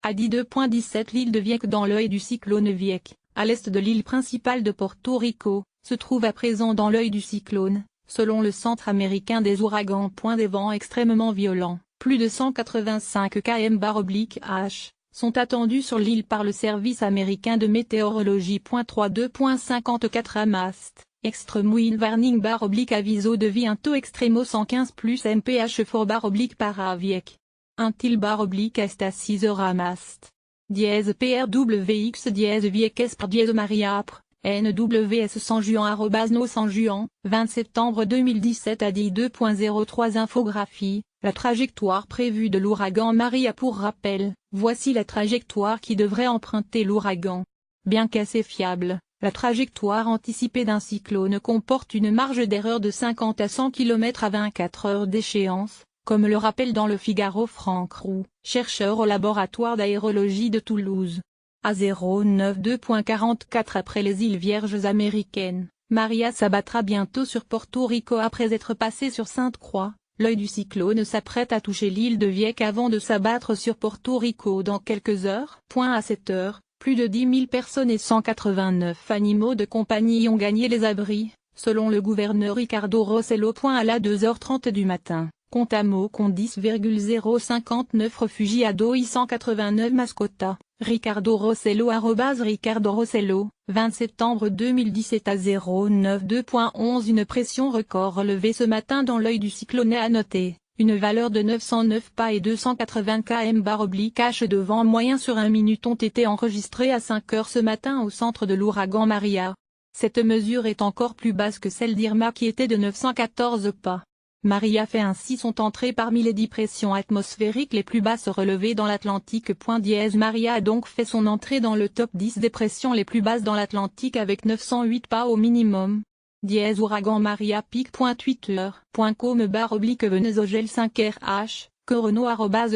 À 10,17 l'île de Vieques dans l'œil du cyclone Vieques, à l'est de l'île principale de Porto Rico, se trouve à présent dans l'œil du cyclone, selon le Centre américain des ouragans. Des vents extrêmement violents, plus de 185 km/h, sont attendus sur l'île par le service américain de météorologie. 32.54 Amast, extreme wind warning /aviso de viento extremo 115 plus mph /, para Vieques. Until /asta 6 heures Amast. Dièse PRWX dièse Vieques par dièse Mariapre, NWS San Juan @no San Juan, 20 septembre 2017 à 10:03 Infographie, la trajectoire prévue de l'ouragan Maria. Pour rappel, voici la trajectoire qui devrait emprunter l'ouragan. Bien qu'assez fiable, la trajectoire anticipée d'un cyclone comporte une marge d'erreur de 50 à 100 km à 24 heures d'échéance, comme le rappelle dans Le Figaro Franck Roux, chercheur au laboratoire d'aérologie de Toulouse. À 092.44 après les îles Vierges américaines, Maria s'abattra bientôt sur Porto Rico après être passée sur Sainte-Croix. L'œil du cyclone s'apprête à toucher l'île de Vieques avant de s'abattre sur Porto Rico dans quelques heures. À 7 heures, plus de 10 000 personnes et 189 animaux de compagnie ont gagné les abris, selon le gouverneur Ricardo Rossello. À la 2h30 du matin, Contamo compte 10,059 réfugiés à Doi 189 mascotas. Ricardo Rossello Ricardo Rossello, 20 septembre 2017 à 092.11 Une pression record relevée ce matin dans l'œil du cyclone a noté, une valeur de 909 pas et 280 km/h de vent moyen sur 1 minute ont été enregistrés à 5 heures ce matin au centre de l'ouragan Maria. Cette mesure est encore plus basse que celle d'Irma qui était de 914 pas. Maria fait ainsi son entrée parmi les 10 pressions atmosphériques les plus basses relevées dans l'Atlantique. Maria a donc fait son entrée dans le top 10 des pressions les plus basses dans l'Atlantique avec 908 pas au minimum. Ouragan Maria pic. Twitter.com /Venezuela 5RH, Corono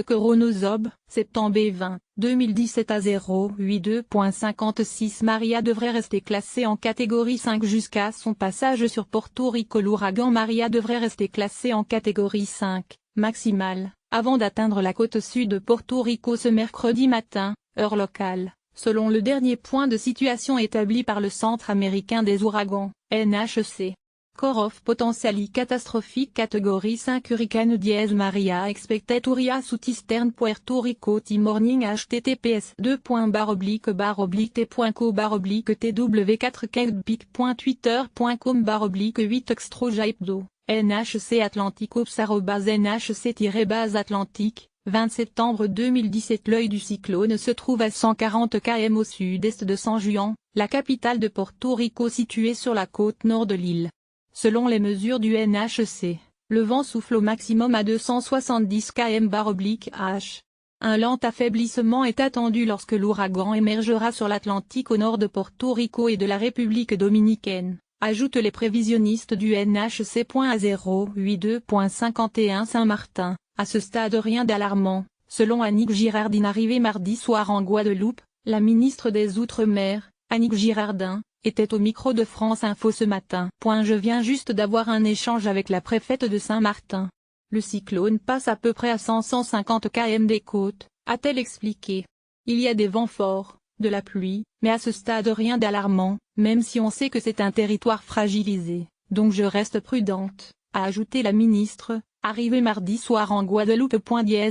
@Coronozob, septembre 20, 2017 à 082.56 Maria devrait rester classée en catégorie 5 jusqu'à son passage sur Porto Rico. L'ouragan Maria devrait rester classé en catégorie 5, maximale, avant d'atteindre la côte sud de Porto Rico ce mercredi matin, heure locale, selon le dernier point de situation établi par le Centre américain des ouragans, NHC. Core of Potentially Catastrophic Category 5 Hurricane Maria Expected Uria Southeastern Puerto Rico T-Morning https://t.co/tw4kbpic.twitter.com /8 extrojaipdo, NHC Atlantic Ops @NHC-Atlantique, 20 septembre 2017 L'œil du cyclone se trouve à 140 km au sud-est de San Juan, la capitale de Porto Rico située sur la côte nord de l'île. Selon les mesures du NHC, le vent souffle au maximum à 270 km/h. Un lent affaiblissement est attendu lorsque l'ouragan émergera sur l'Atlantique au nord de Porto Rico et de la République dominicaine, ajoutent les prévisionnistes du NHC. À 082.51 Saint-Martin, à ce stade rien d'alarmant, selon Annick Girardin. Arrivée mardi soir en Guadeloupe, la ministre des Outre-mer, Annick Girardin, était au micro de France Info ce matin. Je viens juste d'avoir un échange avec la préfète de Saint-Martin. Le cyclone passe à peu près à 150 km des côtes, a-t-elle expliqué. Il y a des vents forts, de la pluie, mais à ce stade rien d'alarmant, même si on sait que c'est un territoire fragilisé, donc je reste prudente, a ajouté la ministre. Arrivée mardi soir en Guadeloupe.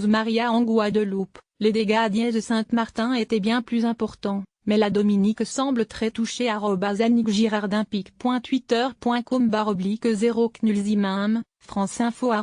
Maria en Guadeloupe, les dégâts à Sainte-Martin étaient bien plus importants. Mais la Dominique semble très touchée. Annick Girardin pic.twitter.com /0 Knulzimam, France Info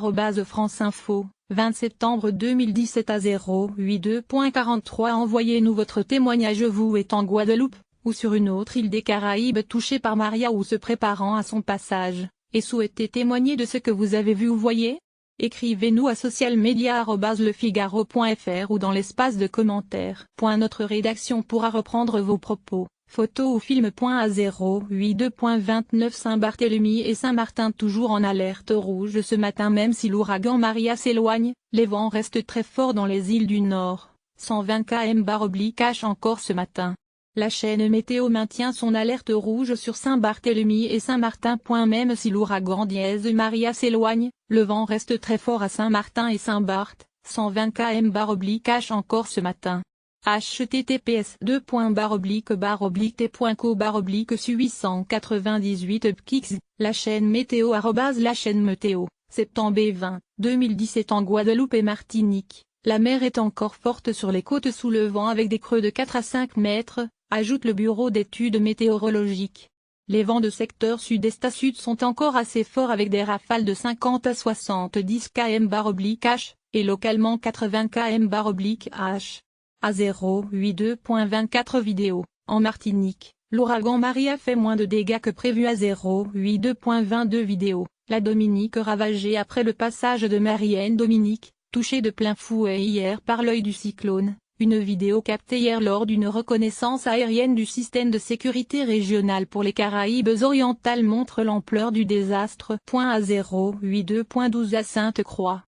France Info, 20 septembre 2017 à 082.43 Envoyez-nous votre témoignage. Vous êtes en Guadeloupe, ou sur une autre île des Caraïbes touchée par Maria ou se préparant à son passage, et souhaitez témoigner de ce que vous avez vu ou voyez? Écrivez-nous à socialmedia@lefigaro.fr ou dans l'espace de commentaires. Notre rédaction pourra reprendre vos propos, photos ou films. À 082.29 Saint-Barthélemy et Saint-Martin toujours en alerte rouge ce matin. Même si l'ouragan Maria s'éloigne, les vents restent très forts dans les îles du Nord, 120 km/h encore ce matin. La chaîne météo maintient son alerte rouge sur Saint-Barthélemy et Saint-Martin. Même si l'ouragan Maria s'éloigne, le vent reste très fort à Saint-Martin et Saint-Barth, 120 km/h encore ce matin. https://t.co/su898pkx, la chaîne météo @la chaîne météo, septembre 20, 2017 en Guadeloupe et Martinique, la mer est encore forte sur les côtes sous le vent avec des creux de 4 à 5 mètres, ajoute le Bureau d'études météorologiques. Les vents de secteur sud-est à sud sont encore assez forts avec des rafales de 50 à 70 km/h, et localement 80 km/h. A082.24 vidéo. En Martinique, l'ouragan Maria fait moins de dégâts que prévu. A082.22 vidéo. La Dominique ravagée après le passage de Marianne. Dominique, touchée de plein fouet hier par l'œil du cyclone. Une vidéo captée hier lors d'une reconnaissance aérienne du système de sécurité régional pour les Caraïbes orientales montre l'ampleur du désastre. A082.12 à Sainte-Croix.